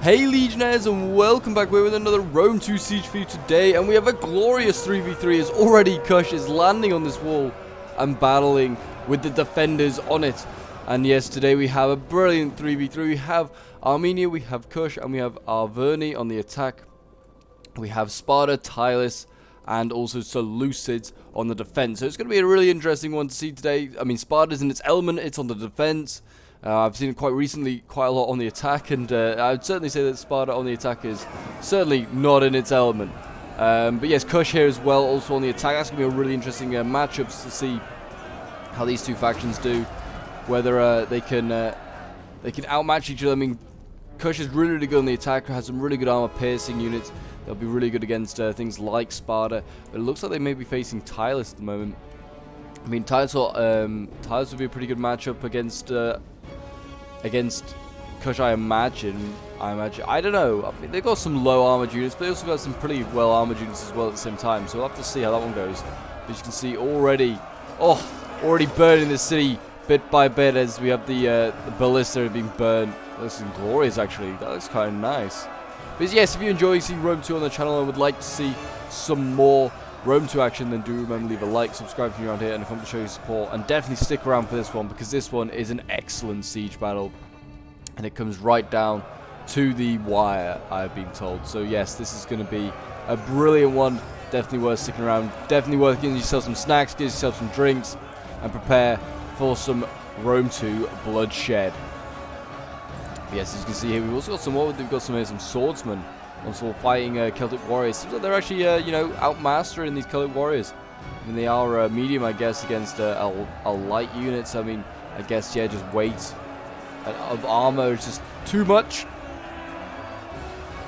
Hey Legionnaires, and welcome back. We're with another Rome 2 siege for you today, and we have a glorious 3v3 as already Kush is landing on this wall and battling with the defenders on it. And yes, today we have a brilliant 3v3. We have Armenia, we have Kush, and we have Arverni on the attack. We have Sparta, Tylis, and also Seleucids on the defense. So it's going to be a really interesting one to see today. I mean, Sparta's in its element, it's on the defense. I've seen it quite recently, quite a lot on the attack, and I'd certainly say that Sparta on the attack is certainly not in its element. But yes, Kush here as well, also on the attack. That's going to be a really interesting matchups to see how these two factions do, whether they can outmatch each other. I mean, Kush is really, really good on the attack, has some really good armor-piercing units. They'll be really good against things like Sparta, but it looks like they may be facing Tylis at the moment. I mean, Tylis would be a pretty good matchup against Kush, I imagine. I don't know. I mean, they've got some low armored units, but they also got some pretty well armored units as well at the same time. So we'll have to see how that one goes. But you can see already burning the city bit by bit as we have the ballista being burned. That looks glorious, actually. That looks kind of nice. But yes, if you enjoy seeing Rome 2 on the channel and would like to see some more Rome 2 action, then do remember leave a like, subscribe if you're around here, and comment to show your support, and definitely stick around for this one, because this one is an excellent siege battle, and it comes right down to the wire, I've been told. So yes, this is going to be a brilliant one, definitely worth sticking around, definitely worth getting yourself some snacks, get yourself some drinks, and prepare for some Rome 2 bloodshed. But yes, as you can see here, we've also got some more, we've got some swordsmen also fighting Celtic warriors. Seems like they're actually, outmastering these Celtic warriors. I mean, they are medium, I guess, against a light unit. So, I mean, I guess, yeah, just weight of armor is just too much.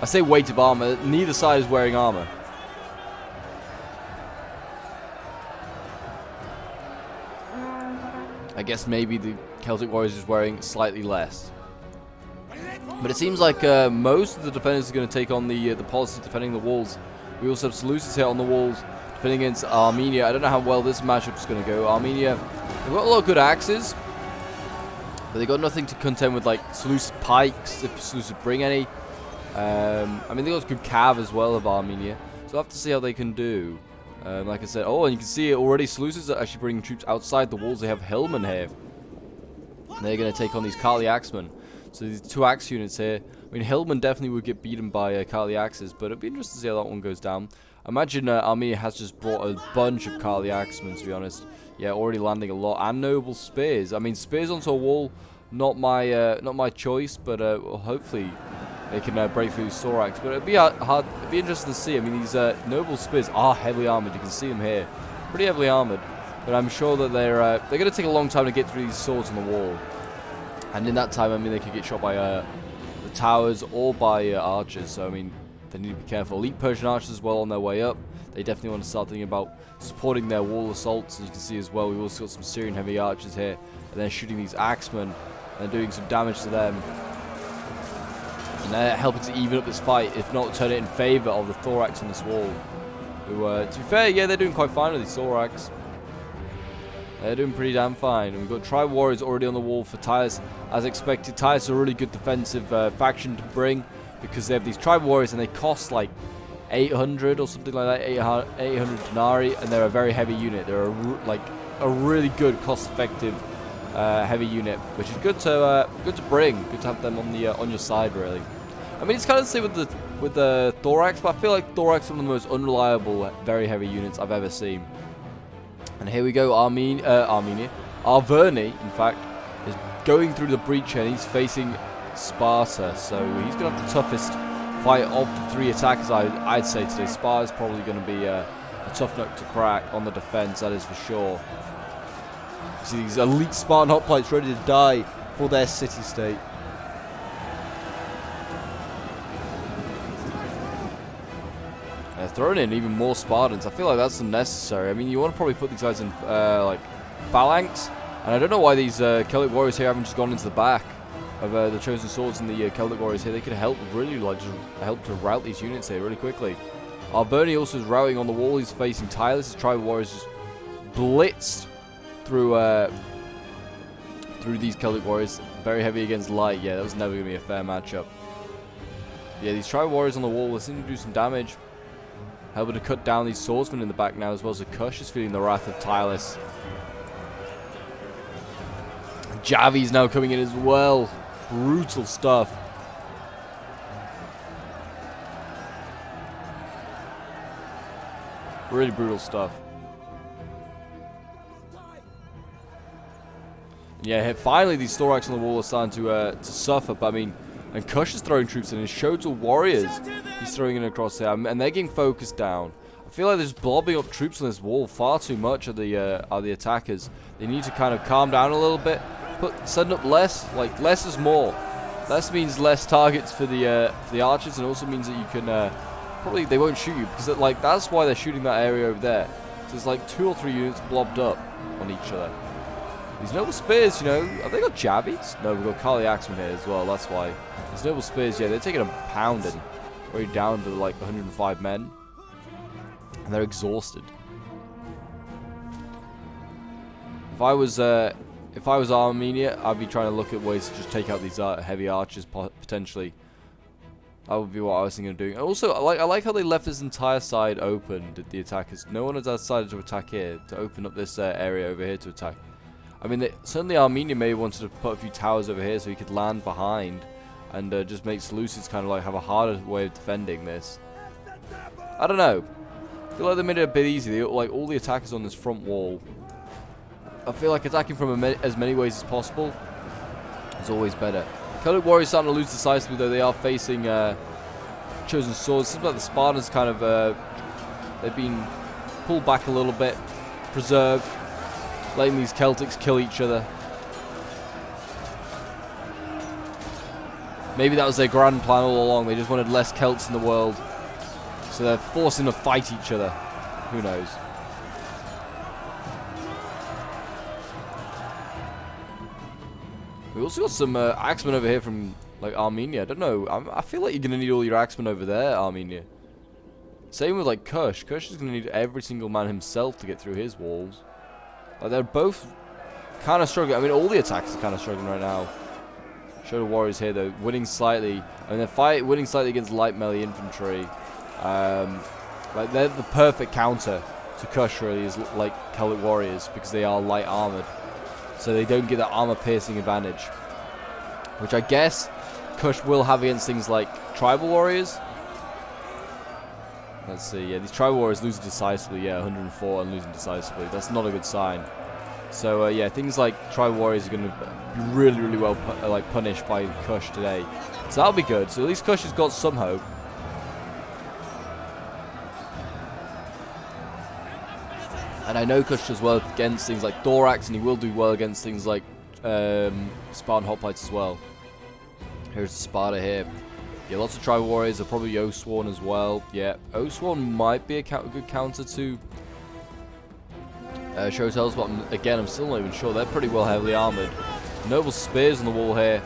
I say weight of armor. Neither side is wearing armor. I guess maybe the Celtic warriors is wearing slightly less. But it seems like most of the defenders are going to take on the policy defending the walls. We also have Seleucids here on the walls defending against Armenia. I don't know how well this matchup is going to go. Armenia, they've got a lot of good axes, but they've got nothing to contend with, like Seleucid pikes, if Seleucid bring any. I mean, they've got good cav as well of Armenia, so we'll have to see how they can do. Like I said, and you can see already Seleucids are actually bringing troops outside the walls. They have Hillmen here, and they're going to take on these Kali Axemen. So these two axe units here. I mean, Hillman definitely would get beaten by Kali axes, but it'd be interesting to see how that one goes down. I imagine Armenia has just brought a bunch of Kali axemen, to be honest. Yeah, already landing a lot, and noble spears. I mean, spears onto a wall, not my choice, but well, hopefully they can break through Thorax. But it'd be hard. It'd be interesting to see. I mean, these noble spears are heavily armored. You can see them here, pretty heavily armored. But I'm sure that they're going to take a long time to get through these swords on the wall. And in that time, I mean, they could get shot by the towers or by archers. So, I mean, they need to be careful. Elite Persian archers as well on their way up. They definitely want to start thinking about supporting their wall assaults. As you can see as well, we've also got some Syrian heavy archers here. And they're shooting these axemen and doing some damage to them. And they're helping to even up this fight, if not turn it in favor of the Thorax on this wall. Who, to be fair, yeah, they're doing quite fine with these Thorax. They're doing pretty damn fine. And we've got Tribal Warriors already on the wall for Tylis. As expected, Tylis are a really good defensive faction to bring, because they have these Tribal Warriors and they cost like 800 or something like that, 800 denarii, and they're a very heavy unit. They're a really good, cost-effective heavy unit, which is good to bring. Good to have them on your side, really. I mean, it's kind of the same with the Thorax, but I feel like Thorax is one of the most unreliable, very heavy units I've ever seen. And here we go, Arverni, in fact, is going through the breach here, and he's facing Sparta. So he's going to have the toughest fight of the three attackers, I'd say today. Sparta's probably going to be a tough nut to crack on the defense, that is for sure. You see these elite Spartan hoplites ready to die for their city-state. Throwing in even more Spartans. I feel like that's unnecessary. I mean, you want to probably put these guys in like phalanx, and I don't know why these Celtic warriors here haven't just gone into the back of the chosen swords and the Celtic warriors here. They could help really, just help to rout these units here really quickly. Arverni also is routing on the wall. He's facing Tylis. His tribal warriors just blitzed through these Celtic warriors. Very heavy against light. Yeah, that was never going to be a fair matchup. Yeah, these tribal warriors on the wall seem to do some damage. Helping to cut down these swordsmen in the back now as well, so Kush is feeling the wrath of Tylus. Javi's now coming in as well. Brutal stuff. Really brutal stuff. Yeah, finally these thorax on the wall are starting to suffer, but I mean, and Kush is throwing troops in, and Shoto warriors he's throwing in across there, and they're getting focused down. I feel like they're just blobbing up troops on this wall far too much of the attackers. They need to kind of calm down a little bit, send up less, like less is more. Less means less targets for the archers, and also means that you can probably they won't shoot you, because like that's why they're shooting that area over there. So there's like 2 or 3 units blobbed up on each other. These noble spears, you know, have they got Javis? No, we've got Kali Axemen here as well, that's why. These noble spears, yeah, they're taking a pounding. Way down to like 105 men. And they're exhausted. If I was Armenia, I'd be trying to look at ways to just take out these heavy archers potentially. That would be what I was thinking of doing. And also, I like how they left this entire side open, the attackers. No one has decided to attack here, to open up this area over here to attack. I mean, certainly Armenia may have wanted to put a few towers over here so he could land behind and just make Seleucids kind of like have a harder way of defending this. I don't know. I feel like they made it a bit easy. Like all the attackers on this front wall. I feel like attacking from as many ways as possible is always better. Celtic warriors starting to lose decisively, though they are facing chosen swords. Seems like the Spartans kind of they've been pulled back a little bit, preserved, letting these Celtics kill each other. Maybe that was their grand plan all along. They just wanted less Celts in the world, so they're forcing them to fight each other. Who knows? We also got some axemen over here from like Armenia. I don't know. I feel like you're gonna need all your axemen over there, Armenia. Same with like Kush. Kush is gonna need every single man himself to get through his walls. Like they're both kind of struggling. I mean, all the attacks are kind of struggling right now. Show the warriors here though, winning slightly. I mean, they're winning slightly against light melee infantry. Like they're the perfect counter to Kush really, is like Celtic warriors, because they are light armored. So they don't get that armor-piercing advantage, which I guess Kush will have against things like tribal warriors. Let's see, yeah, these tribal warriors losing decisively, yeah, 104 and losing decisively. That's not a good sign. So yeah, things like tribal warriors are going to be really, really well punished by Kush today. So that'll be good. So at least Kush has got some hope. And I know Kush does well against things like Thorax, and he will do well against things like Spartan hoplites as well. Here's Sparta here. Yeah, lots of tribal warriors. They're probably Oathsworn as well. Yeah, Oathsworn might be a good counter to Showtells, but again, I'm still not even sure. They're pretty well heavily armored. Noble spears on the wall here.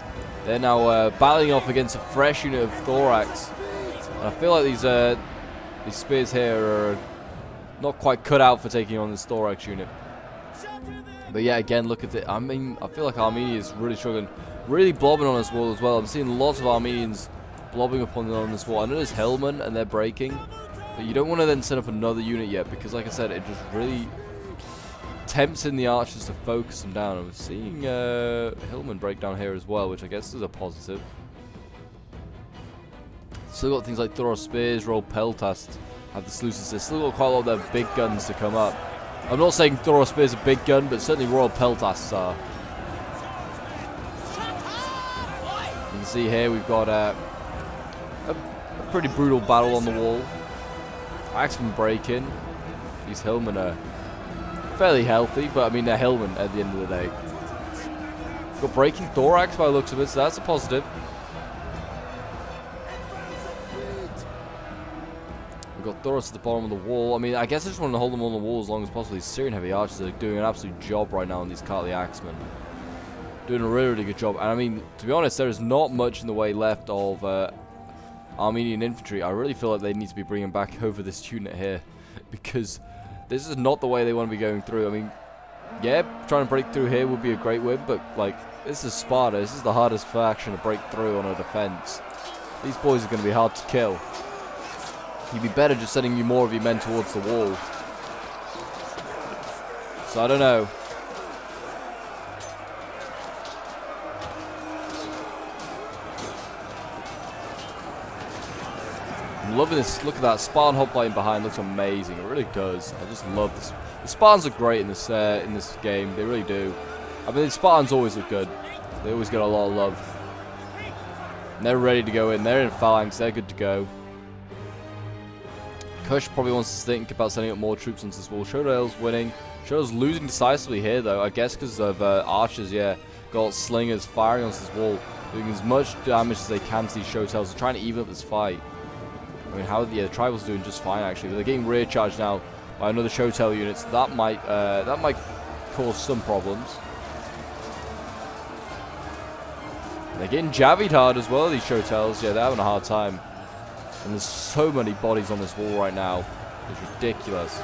They're now battling off against a fresh unit of Thorax. And I feel like these spears here are not quite cut out for taking on this Thorax unit. But yeah, again, look at it. I mean, I feel like Armenia is really struggling. Really blobbing on this wall as well. I'm seeing lots of Armenians blobbing up on this wall. I know there's Hillmen and they're breaking. But you don't want to then set up another unit yet, because like I said, it just really tempts in the archers to focus them down. I'm seeing Hillmen break down here as well, which I guess is a positive. Still got things like Thoros Spears, Royal Peltasts. Have the Seleucids. There's still got quite a lot of their big guns to come up. I'm not saying Thoros Spear's a big gun, but certainly Royal Peltasts are. You can see here we've got a pretty brutal battle on the wall. Axemen break in. These Hillmen are fairly healthy, but I mean they're Hillmen at the end of the day. Got breaking Thorax by the looks of it, so that's a positive. We've got Thoros at the bottom of the wall. I mean, I guess I just want to hold them on the wall as long as possible. These Syrian heavy archers are doing an absolute job right now on these Carly Axemen. Doing a really, really good job. And I mean, to be honest, there is not much in the way left of Armenian infantry. I really feel like they need to be bringing back over this unit here, because this is not the way they want to be going through. I mean, yeah, trying to break through here would be a great win, but like, this is Sparta. This is the hardest faction to break through on a defense. These boys are going to be hard to kill. You'd be better just sending you more of your men towards the wall. So I don't know. I'm loving this. Look at that Spartan hoplane behind. Looks amazing. It really does. I just love this. The Spartans are great in this game. They really do. I mean, the Spartans always look good. They always get a lot of love. And they're ready to go in. They're in phalanx. They're good to go. Kush probably wants to think about sending up more troops onto this wall. Showtail's winning. Showtail's losing decisively here, though. I guess because of archers, yeah. Got slingers firing onto this wall. Doing as much damage as they can to these Showtails. They're trying to even up this fight. I mean, the Tribal's doing just fine, actually. But they're getting rear charged now by another Showtail unit. So that might cause some problems. They're getting javied hard as well, these Showtails. Yeah, they're having a hard time. And there's so many bodies on this wall right now. It's ridiculous.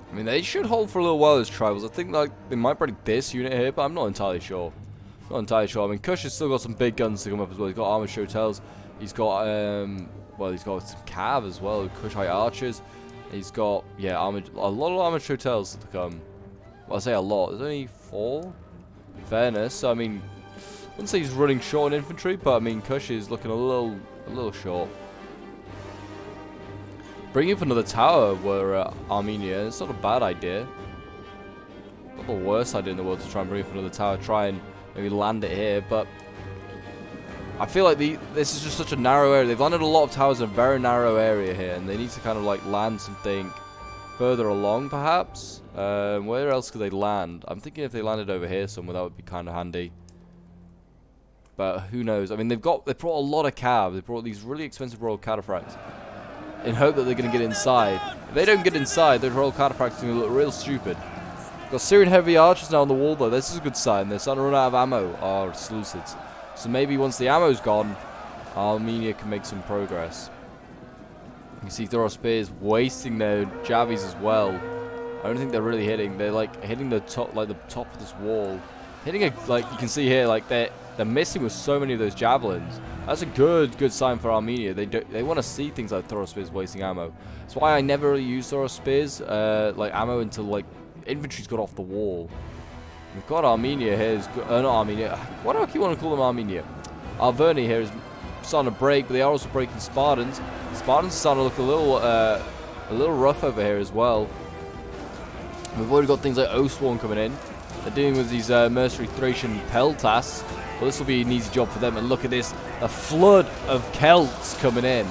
I mean, they should hold for a little while as Tribals. I think like they might break this unit here, but I'm not entirely sure. Not entirely sure. I mean, Kush has still got some big guns to come up as well. He's got armored Showtails. He's got well, he's got some cav as well. Kushite archers. He's got a lot of armored Showtails to come. Well, I say a lot. There's only 4. In fairness, so, I mean, I wouldn't say he's running short on infantry, but I mean, Kush is looking a little short. Bringing up another tower where Armenia. It's not a bad idea. Not the worst idea in the world to try and bring up another tower. Try and maybe land it here, but I feel like this is just such a narrow area. They've landed a lot of towers in a very narrow area here, and they need to kind of like land something further along, perhaps. Where else could they land? I'm thinking if they landed over here somewhere, that would be kind of handy. But who knows? I mean, they brought a lot of cav. They brought these really expensive royal cataphracts in hope that they're going to get inside. If they don't get inside, the royal cataphracts are going to look real stupid. Got Syrian heavy archers now on the wall, though. This is a good sign. They're starting to run out of ammo, our Seleucids. So maybe once the ammo's gone, Armenia can make some progress. You can see Thoros Spears wasting their javies as well. I don't think they're really hitting. They're like hitting the top, like the top of this wall. Hitting it, like you can see here, like they're missing with so many of those javelins. That's a good sign for Armenia. They want to see things like Thoros Spears wasting ammo. That's why I never really use Thoros Spears like ammo until like infantry's got off the wall. We've got Armenia here. Not Armenia. Why do I keep wanting to call them Armenia? Arverni here is starting to break, but they are also breaking Spartans. Spartans are starting to look a little rough over here as well. We've already got things like Oathsworn coming in. They're dealing with these mercenary Thracian Peltas. Well, this will be an easy job for them. And look at this, a flood of Celts coming in.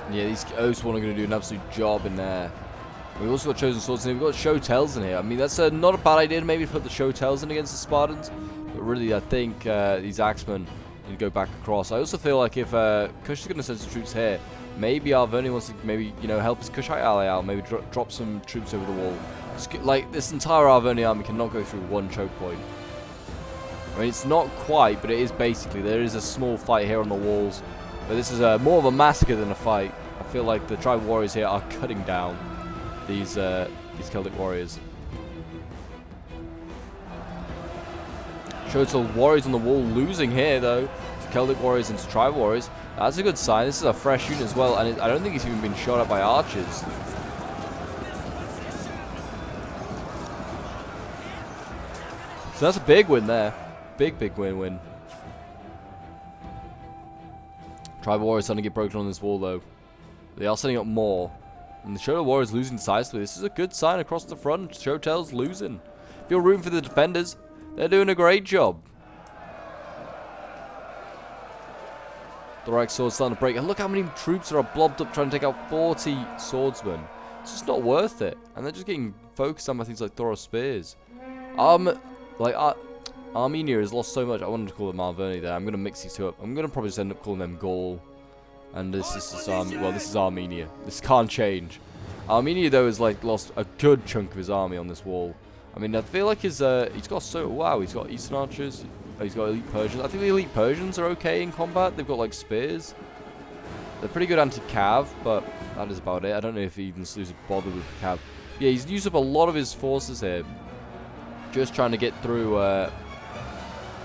Yeah, these Oathsworn are going to do an absolute job in there. We've also got Chosen Swords in here. We've got Showtails in here. I mean, that's not a bad idea to maybe put the Showtails in against the Spartans. But really, I think these Axemen need to go back across. I also feel like if Kush is going to send some troops here, maybe Arverni wants to maybe, help his Kushite ally out. Maybe drop some troops over the wall. Like, this entire Arverni army cannot go through one choke point. I mean, it's not quite, but it is basically. There is a small fight here on the walls. But this is more of a massacre than a fight. I feel like the tribal warriors here are cutting down these Celtic warriors. Showtail warriors on the wall losing here though to Celtic warriors and to tribal warriors. That's a good sign. This is a fresh unit as well, and I don't think he's even been shot at by archers. So that's a big win there. Big win. Tribal warriors starting to get broken on this wall though. They are setting up more. And the Showtail warriors losing decisively. This is a good sign across the front. Showtail's losing. If you're rooting for the defenders, they're doing a great job. The right sword's starting to break. And look how many troops are blobbed up trying to take out 40 swordsmen. It's just not worth it. And they're just getting focused on by things like Thoros Spears. Armenia has lost so much. I wanted to call them Arverni there. I'm going to mix these two up. I'm going to probably just end up calling them Gaul. And this is this is Armenia. This can't change. Armenia, though, has like lost a good chunk of his army on this wall. I mean, I feel like he's got he's got Eastern archers. He's got elite Persians. I think the elite Persians are okay in combat. They've got like spears. They're pretty good anti-cav, but that is about it. I don't know if he even Seleucus bothered with the cav. Yeah, he's used up a lot of his forces here, just trying to get through,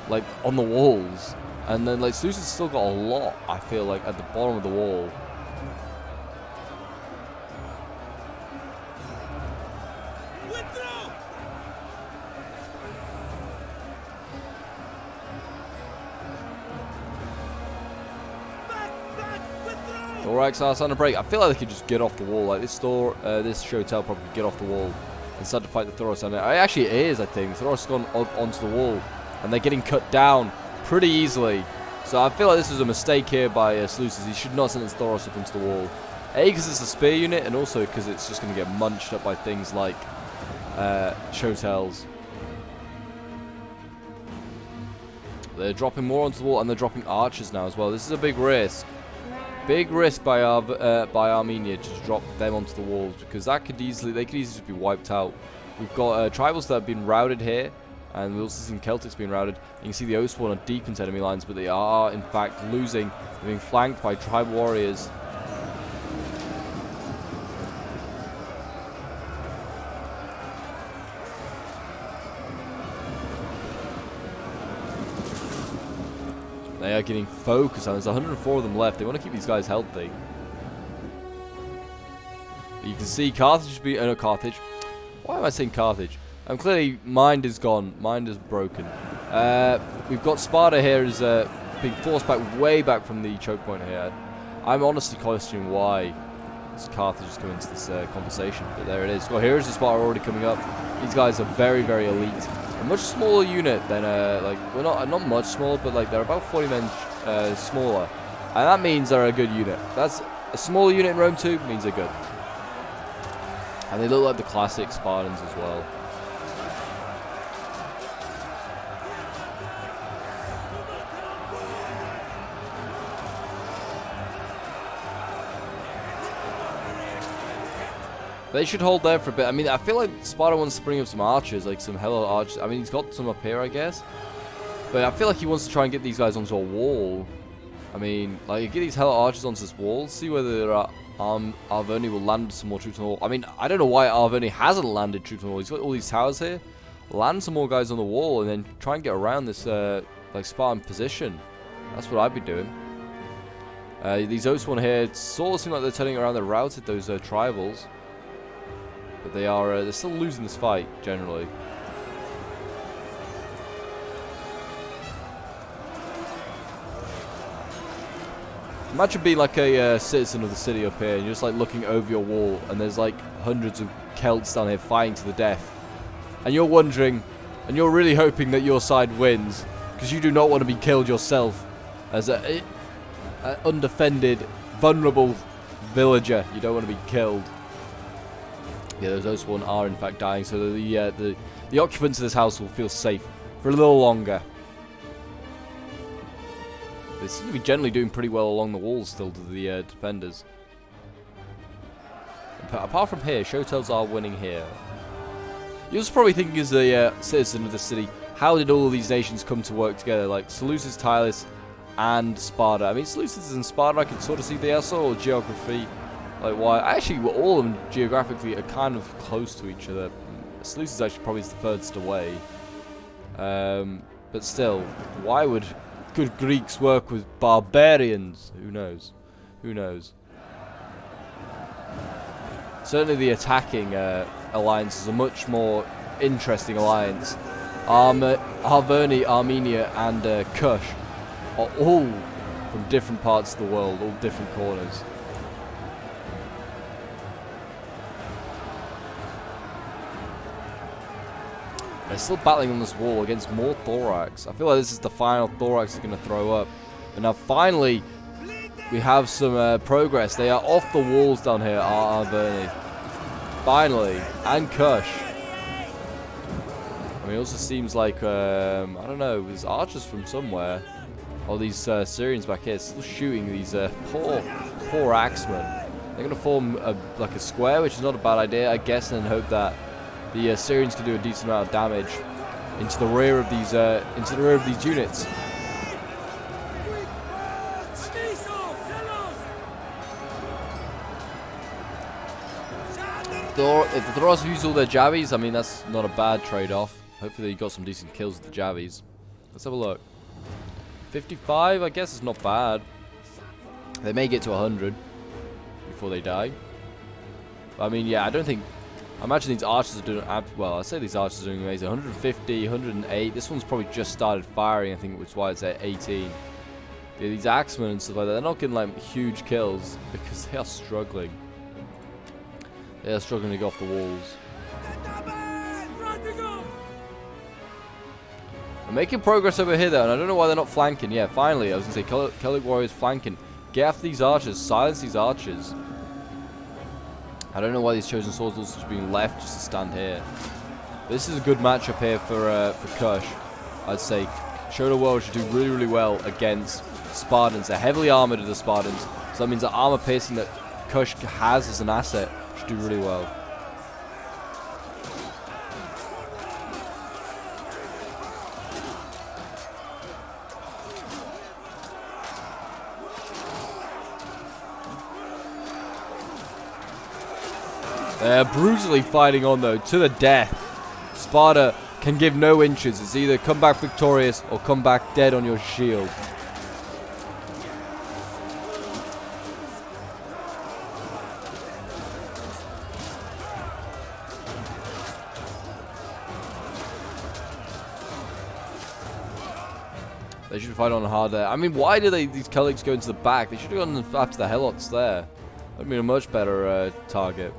like on the walls. And then like Seleucus has still got a lot, I feel like, at the bottom of the wall. Thorax are starting to break. I feel like they could just get off the wall. Like this Shotel probably could get off the wall and start to fight the Thoros. And it actually is, I think. Thoros has gone onto the wall, and they're getting cut down pretty easily. So I feel like this was a mistake here by Seleucus. He should not send his Thoros up into the wall. A, because it's a spear unit, and also because it's just going to get munched up by things like Shotels. They're dropping more onto the wall, and they're dropping archers now as well. This is a big risk. Big risk by Armenia to just drop them onto the walls, because they could easily just be wiped out. We've got tribals that have been routed here, and we've also seen Celtics being routed. You can see the Oathsworn are deep into enemy lines, but they are in fact losing. They're being flanked by tribal warriors. They are getting focused on. There's 104 of them left. They want to keep these guys healthy. You can see Carthage be no Carthage. Why am I saying Carthage? Clearly mind is gone. Mind is broken. We've got Sparta here is being forced back way back from the choke point here. I'm honestly questioning why Carthage is coming into this conversation, but there it is. Well, here's the Sparta already coming up. These guys are very, very elite. A much smaller unit than like we're not much smaller, but like they're about 40 men smaller, and that means they're a good unit. That's a smaller unit in Rome 2 means they're good, and they look like the classic Spartans as well. They should hold there for a bit. I mean, I feel like Sparta wants to bring up some archers, like some hella archers. I mean, he's got some up here, I guess. But I feel like he wants to try and get these guys onto a wall. I mean, like, get these hella archers onto this wall, see whether Arverni will land some more troops on the wall. I mean, I don't know why Arverni hasn't landed troops on the wall. He's got all these towers here. Land some more guys on the wall and then try and get around this, like, Spartan position. That's what I'd be doing. These Oathsworn here sort of seem like they're turning around. They're routed those tribals. But they are, they're still losing this fight, generally. Imagine being like a citizen of the city up here, and you're just like looking over your wall, and there's like hundreds of Celts down here fighting to the death. And you're wondering, and you're really hoping that your side wins, because you do not want to be killed yourself as an undefended, vulnerable villager. You don't want to be killed. Yeah, those Oathsworn are in fact dying, so the occupants of this house will feel safe for a little longer. They seem to be generally doing pretty well along the walls still to the defenders. But apart from here, Shotels are winning here. You're probably thinking as a citizen of the city, how did all of these nations come to work together? Like Seleucus, Tylis, and Sparta. I mean, Seleucus and Sparta, I can sort of see they are sort of geography. Like why? Actually, all of them geographically are kind of close to each other. Seleucus actually probably is the furthest away. But still, why would good Greeks work with barbarians? Who knows? Who knows? Certainly the attacking alliance is a much more interesting alliance. Arverni, Armenia, and Kush are all from different parts of the world, all different corners. They're still battling on this wall against more Thorax. I feel like this is the final Thorax they're going to throw up. And now finally, we have some progress. They are off the walls down here, Arverni. Finally. And Kush. I mean, it also seems like, I don't know, there's archers from somewhere. All these Syrians back here still shooting these poor axemen. They're going to form like a square, which is not a bad idea, I guess, and hope that the Syrians can do a decent amount of damage into the rear of these units. If the Thoros use all their jabbies, I mean, that's not a bad trade-off. Hopefully you got some decent kills with the jabbies. Let's have a look. 55, I guess it's not bad. They may get to 100 before they die. But, I mean, yeah, I imagine these archers are doing, well, I say these archers are doing amazing. 150, 108. This one's probably just started firing, I think, which is why it's at 18. Yeah, these axemen and stuff like that, they're not getting, like, huge kills because they are struggling. They are struggling to go off the walls. I'm making progress over here, though, and I don't know why they're not flanking. Yeah, finally, I was going to say, Celtic Warriors flanking. Get after these archers. Silence these archers. I don't know why these Chosen Swords are also just being left just to stand here. This is a good matchup here for Kush. I'd say Shoto World should do really, really well against Spartans. They're heavily armored as the Spartans, so that means the armor piercing that Kush has as an asset should do really well. They're brutally fighting on, though, to the death. Sparta can give no inches. It's either come back victorious or come back dead on your shield. They should fight on hard there. I mean, why do these Celtics go into the back? They should have gone after the Helots there. That would have been a much better target.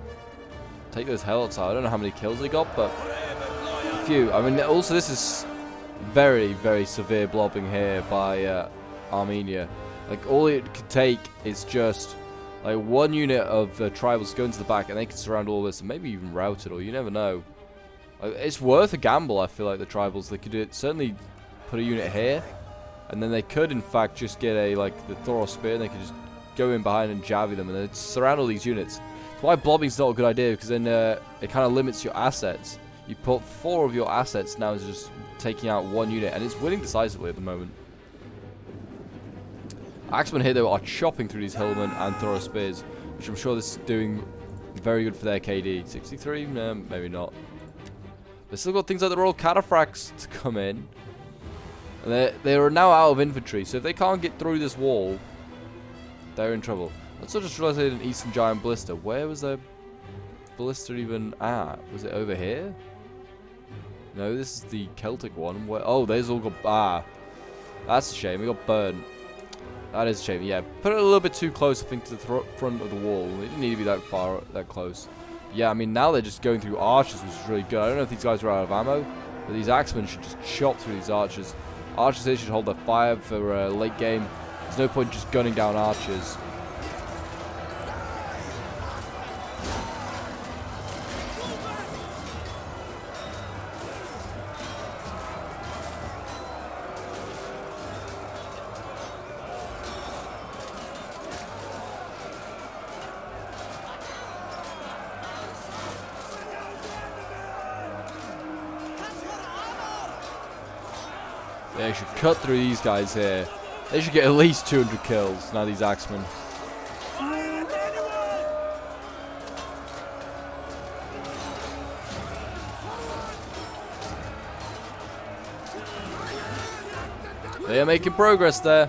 Take those Helots out. I don't know how many kills they got, but a few. I mean, also this is very, very severe blobbing here by Armenia. Like, all it could take is just like one unit of tribals go into the back, and they can surround all this, and maybe even rout it, or you never know. Like, it's worth a gamble. I feel like the tribals, they could do it. Certainly put a unit here, and then they could, in fact, just get a the Thoros spear, and they could just go in behind and jabby them, and then surround all these units. Why blobbing's not a good idea, because then it kind of limits your assets. You put 4 of your assets now into just taking out one unit, and it's winning decisively at the moment. Axemen here, though, are chopping through these Hillmen and Thoros spears, which I'm sure this is doing very good for their KD. 63? No, maybe not. They've still got things like the Royal Cataphracts to come in. And they are now out of infantry, so if they can't get through this wall, they're in trouble. I also just realized they had an Eastern Giant Ballista. Where was their Ballista even at? Was it over here? No, this is the Celtic one. Where, oh, there's all got... that's a shame. We got burned. That is a shame. Yeah, put it a little bit too close, I think, to the front of the wall. They didn't need to be that close. Yeah, I mean, now they're just going through archers, which is really good. I don't know if these guys are out of ammo, but these axemen should just chop through these archers. Archers here should hold their fire for late game. There's no point just gunning down archers. They should cut through these guys here. They should get at least 200 kills, now these axemen. They are making progress there.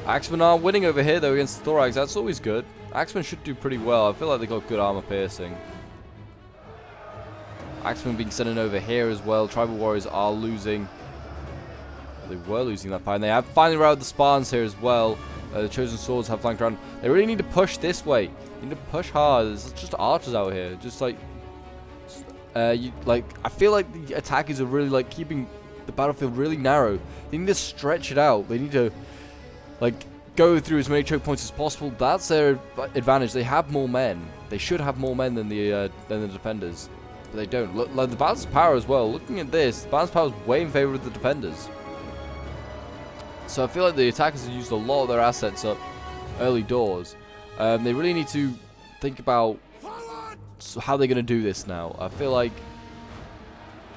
Axemen are winning over here, though, against the Thorax. That's always good. Axemen should do pretty well. I feel like they got good armor piercing. Axemen being sent in over here as well. Tribal Warriors are losing. They were losing that fight, and they have finally routed the Spartans here as well. The Chosen Swords have flanked around. They really need to push this way. They need to push hard. There's just archers out here. Just like, I feel like the attackers are really keeping the battlefield really narrow. They need to stretch it out. They need to go through as many choke points as possible. That's their advantage. They have more men. They should have more men than the defenders. But they don't. Look, like the balance of power as well. Looking at this, the balance of power is way in favor of the defenders. So I feel like the attackers have used a lot of their assets up early doors. They really need to think about how they're going to do this now. I feel like,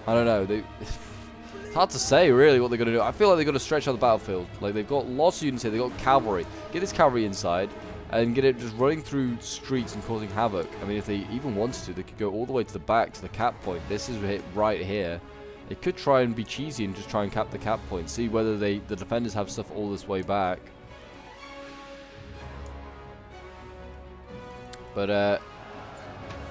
I don't know, it's hard to say really what they're going to do. I feel like they're going to stretch out the battlefield. Like they've got lots of units here. They've got cavalry. Get this cavalry inside and get it just running through streets and causing havoc. I mean, if they even wanted to, they could go all the way to the back to the cap point. This is right here. They could try and be cheesy and just try and cap the cap point. See whether the defenders have stuff all this way back. But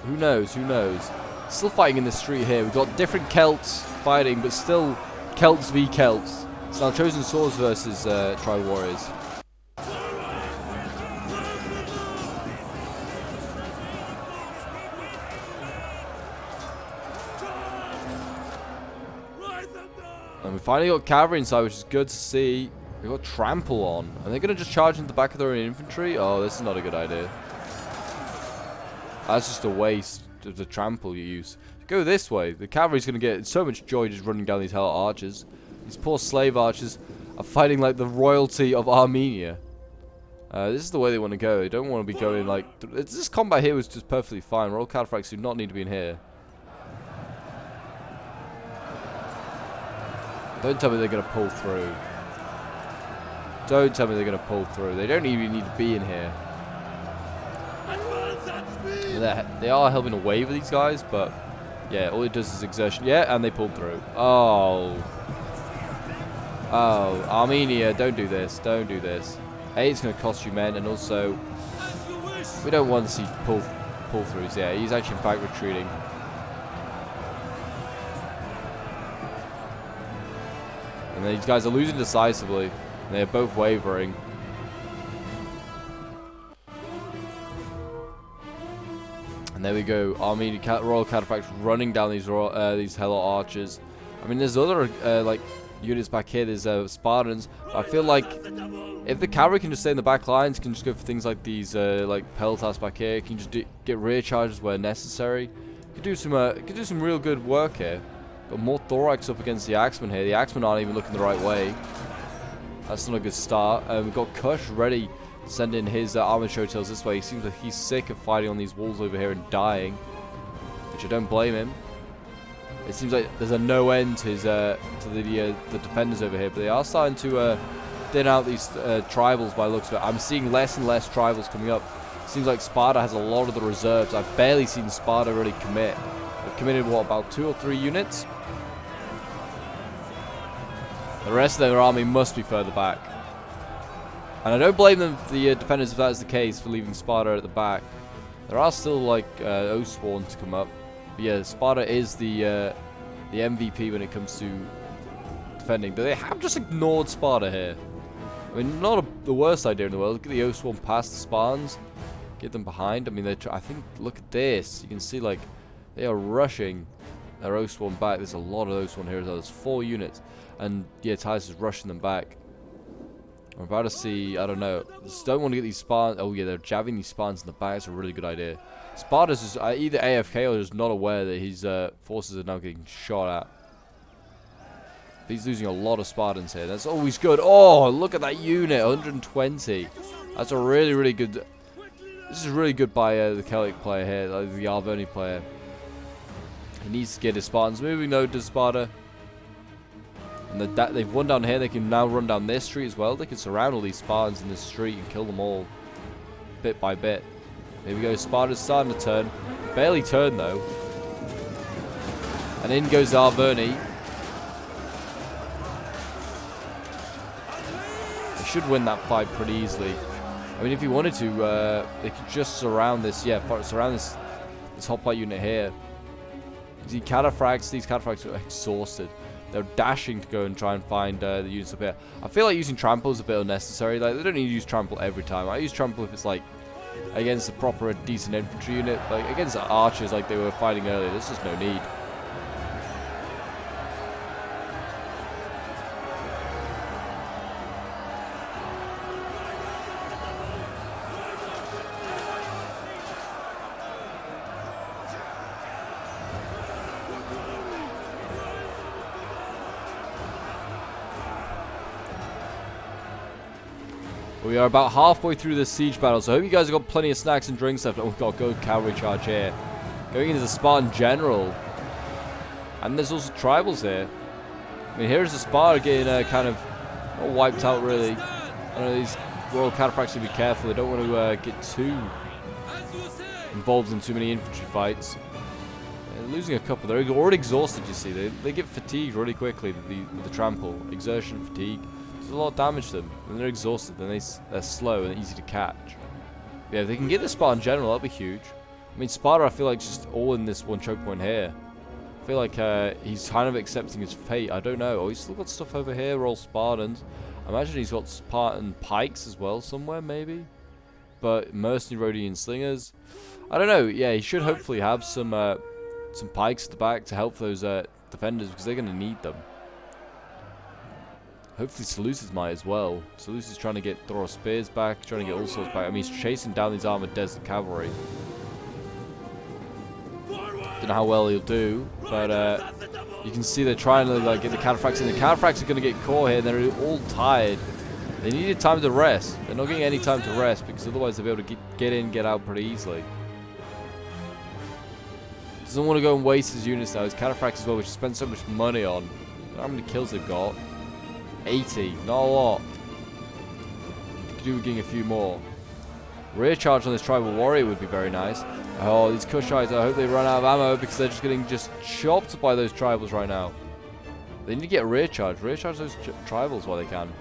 who knows? Who knows? Still fighting in the street here. We've got different Celts fighting, but still Celts v Celts. It's now Chosen Swords versus Tribal Warriors. And we finally got cavalry inside, which is good to see. We've got Trample on. Are they going to just charge into the back of their own infantry? Oh, this is not a good idea. That's just a waste of the trample you use. Go this way. The cavalry's going to get so much joy just running down these hell archers. These poor slave archers are fighting like the royalty of Armenia. This is the way they want to go. They don't want to be going like... This combat here was just perfectly fine. Royal cataphracts do not need to be in here. Don't tell me they're going to pull through. Don't tell me they're going to pull through. They don't even need to be in here. They are helping a wave of these guys, but yeah, all it does is exertion. Yeah, and they pulled through. Oh. Oh, Armenia, don't do this. Don't do this. A, it's going to cost you men, and also we don't want to see pull-throughs. Yeah, he's actually in fact retreating. And these guys are losing decisively. They're both wavering. And there we go, Armenian Royal Cataphracts running down these Hello Archers. I mean, there's other like units back here. There's Spartans. I feel like if the cavalry can just stay in the back lines, can just go for things like these like Peltas back here. Can just get rear charges where necessary. Could do some real good work here. Got more Thorax up against the Axemen here. The Axemen aren't even looking the right way. That's not a good start. We've got Kush ready. Send in his armored showtails this way. He seems like he's sick of fighting on these walls over here and dying, which I don't blame him. It seems like there's a no end to the defenders over here, but they are starting to thin out these tribals by the looks of it. I'm seeing less and less tribals coming up. Seems like Sparta has a lot of the reserves. I've barely seen Sparta really commit. They've committed what, about 2 or 3 units? The rest of their army must be further back. And I don't blame them, the defenders, if that is the case, for leaving Sparta at the back. There are still, like, Oathsworn to come up. But yeah, Sparta is the MVP when it comes to defending. But they have just ignored Sparta here. I mean, not the worst idea in the world. Look at the Oathsworn past the Spartans. Get them behind. I mean, I think, look at this. You can see, like, they are rushing their Oathsworn back. There's a lot of Oathsworn here as well. There's 4 units. And, yeah, Titus is rushing them back. I'm about to see, I don't know. Just don't want to get these Spartans. Oh, yeah, they're jabbing these Spartans in the back. It's a really good idea. Sparta's is either AFK or just not aware that his forces are now getting shot at. He's losing a lot of Spartans here. That's always good. Oh, look at that unit. 120. That's a really, really good... This is really good by the Celtic player here, like the Arverni player. He needs to get his Spartans moving, though, to Sparta. And they've won down here. They can now run down this street as well. They can surround all these Spartans in this street and kill them all, bit by bit. There we go. Sparta's starting to turn. Barely turned, though. And in goes Arverni. They should win that fight pretty easily. I mean, if you wanted to, they could just surround this. Yeah, surround this hoplite unit here. These cataphracts are exhausted. They're dashing to go and try and find the units up here. I feel like using trample is a bit unnecessary. Like, they don't need to use trample every time. I use trample if it's like against a proper decent infantry unit. Like against the archers like they were fighting earlier. There's just no need. We are about halfway through this siege battle, so I hope you guys have got plenty of snacks and drinks left. Oh, we've got a good cavalry charge here. Going into the Spartan general. And there's also tribals here. I mean, here's the Sparta getting kind of all wiped out, really. I know these royal cataphracts need to be careful. They don't want to get too involved in too many infantry fights. They're losing a couple. They're already exhausted, you see. They get fatigued really quickly with the trample. Exertion, fatigue. There's a lot of damage to them. When they're exhausted, then they're slow and easy to catch. Yeah, if they can get the Spartan general, that'll be huge. I mean, Sparta, I feel like, just all in this one choke point here. I feel like he's kind of accepting his fate. I don't know. Oh, he's still got stuff over here, all Spartans. I imagine he's got Spartan pikes as well somewhere, maybe. But mercenary Rhodian slingers. I don't know. Yeah, he should hopefully have some pikes at the back to help those defenders, because they're going to need them. Hopefully Seleucus might as well. Seleucus is trying to get Thoros spears back, trying to get all sorts back. I mean, he's chasing down these armored desert cavalry. Don't know how well he'll do, but you can see they're trying to get the cataphracts in. The cataphracts are going to get caught here, and they're all tired. They needed time to rest. They're not getting any time to rest, because otherwise they'll be able to get in, get out pretty easily. Doesn't want to go and waste his units now. His cataphracts as well, which he spent so much money on. I don't know how many kills they've got. 80, not a lot. Could do with getting a few more. Rear charge on this tribal warrior would be very nice. Oh, these Kushites, I hope they run out of ammo, because they're just getting chopped by those tribals right now. They need to get a rear charge. Rear charge those tribals while they can.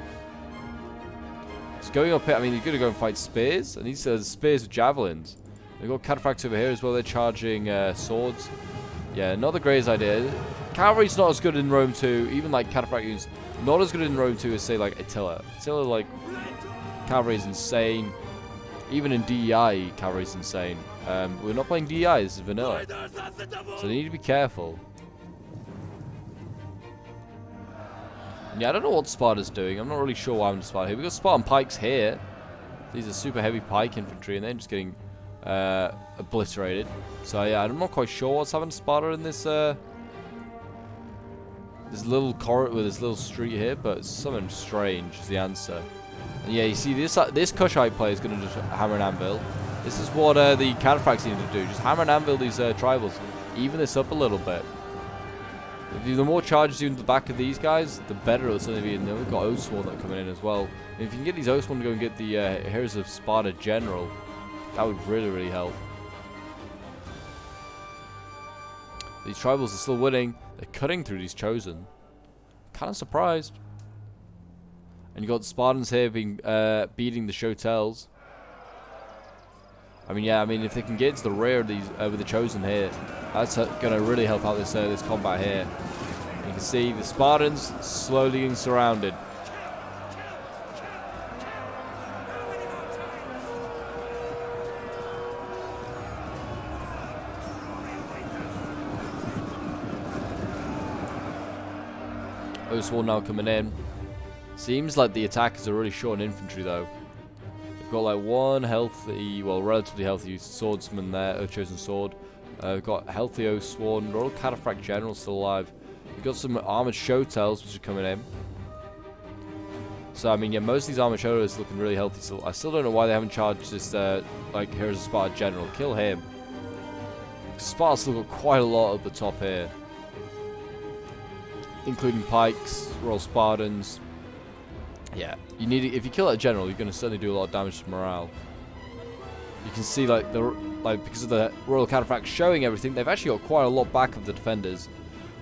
Just going up here, I mean, you're going to go and fight spears. And these are spears with javelins. They've got cataphracts over here as well. They're charging swords. Yeah, not the greatest idea. Cavalry's not as good in Rome 2. Even like cataphract units, not as good in Rome 2 as, say, like Attila. Attila, like, cavalry is insane. Even in DEI, cavalry is insane. We're not playing DEI, this is vanilla. So they need to be careful. Yeah, I don't know what Sparta's doing. I'm not really sure why I'm Sparta here. We've got Spartan pikes here. These are super heavy pike infantry, and they're just getting obliterated. So yeah, I'm not quite sure what's happened to Sparta in this this little corridor with this little street here, but something strange is the answer. And yeah, you see this Kushite player is going to just hammer and anvil. This is what the cataphracts need to do. Just hammer and anvil these tribals. Even this up a little bit. The more charges you into the back of these guys, the better it'll suddenly be. And then we've got Oathsworn that are coming in as well. And if you can get these Oathsworn to go and get the Heroes of Sparta General, that would really, really help. These tribals are still winning. They're cutting through these chosen. Kind of surprised. And you got the Spartans here being beating the Shotels. I mean, yeah, I mean, if they can get to the rear of these with the chosen here, that's going to really help out this combat here. You can see the Spartans slowly getting surrounded. Oathsworn now coming in. Seems like the attackers are really short in infantry though. We've got like one healthy, well, relatively healthy swordsman there, a chosen sword. We've got healthy Oathsworn, Royal Cataphract General still alive. We've got some armored Shotels which are coming in. So I mean, yeah, most of these armored Shotels are looking really healthy still. I still don't know why they haven't charged this like Heroes of Sparta General. Kill him. Sparta's still got quite a lot at the top here, including pikes, Royal Spartans. Yeah, you need if you kill that general, you're going to certainly do a lot of damage to morale. You can see like because of the Royal Cataphract showing everything, they've actually got quite a lot back of the defenders,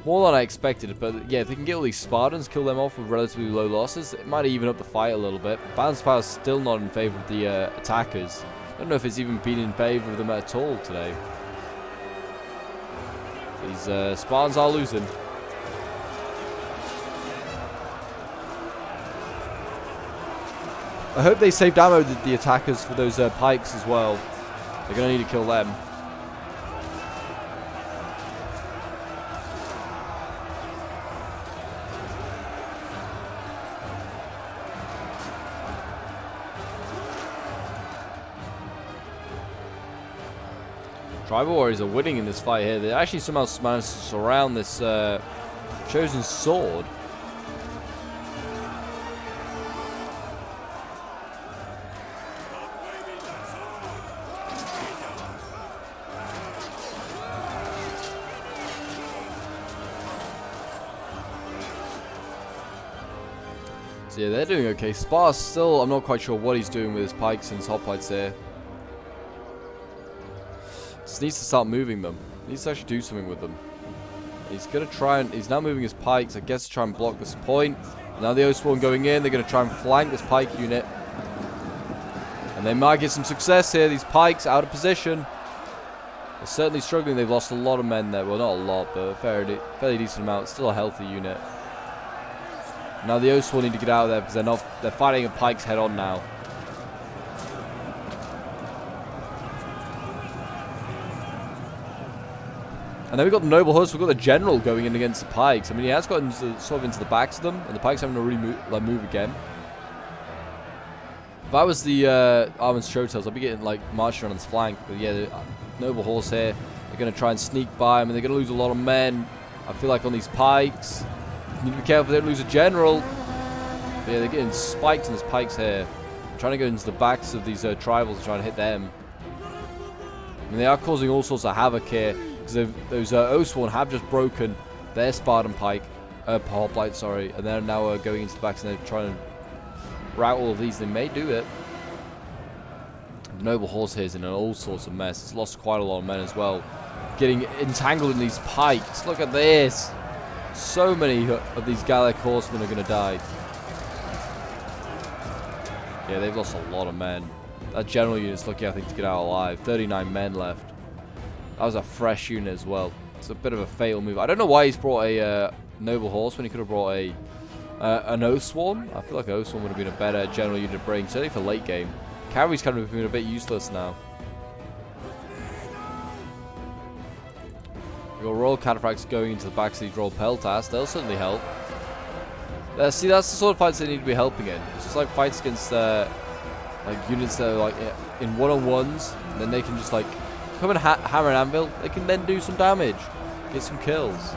more than I expected. But yeah, if they can get all these Spartans, kill them off with relatively low losses, it might even up the fight a little bit. Balance power is still not in favor of the attackers. I don't know if it's even been in favor of them at all today. These Spartans are losing. I hope they saved ammo, the attackers, for those pikes as well. They're going to need to kill them. Tribal warriors are winning in this fight here. They actually somehow managed to surround this chosen sword. So yeah, they're doing okay. Sparta still, I'm not quite sure what he's doing with his pikes and his hoplites there. Just needs to start moving them. He needs to actually do something with them. He's going to try and... He's now moving his pikes, I guess, to try and block this point. Now the O-Spawn going in. They're going to try and flank this pike unit. And they might get some success here. These pikes out of position. They're certainly struggling. They've lost a lot of men there. Well, not a lot, but a fairly decent amount. Still a healthy unit. Now the O-Spawn need to get out of there because they're fighting a pikes head on now. And then we've got the Noble Horse, we've got the General going in against the Pikes. I mean, he has gotten sort of into the backs of them, and the Pikes haven't really move again. If I was the Armor's Showtails, I'd be getting, like, marching on his flank. But yeah, the Noble Horse here, they're going to try and sneak by him, and they're going to lose a lot of men. I feel like on these Pikes, you need to be careful they don't lose a General. But yeah, they're getting spiked on these Pikes here. Trying to go into the backs of these tribals and trying to hit them. I mean, they are causing all sorts of havoc here. Because those O-Spawn have just broken their Spartan pike, hoplite, sorry, and they're now going into the backs and they're trying to rout all of these. They may do it. The Noble Horse here is in all sorts of mess. It's lost quite a lot of men as well. Getting entangled in these pikes. Look at this. So many of these Gallic horsemen are going to die. Yeah, they've lost a lot of men. That general unit's lucky, I think, to get out alive. 39 men left. That was a fresh unit as well. It's a bit of a fatal move. I don't know why he's brought a Noble Horse when he could have brought an O-Swarm. I feel like O-Swarm would have been a better general unit to bring, certainly for late game. Cavalry's kind of been a bit useless now. We've got Royal Cataphracts going into the backs of these Royal Peltas. They'll certainly help. See, that's the sort of fights they need to be helping in. It's just like fights against like units that are like in one-on-ones, and then they can just like come and hammer and anvil. They can then do some damage, get some kills. So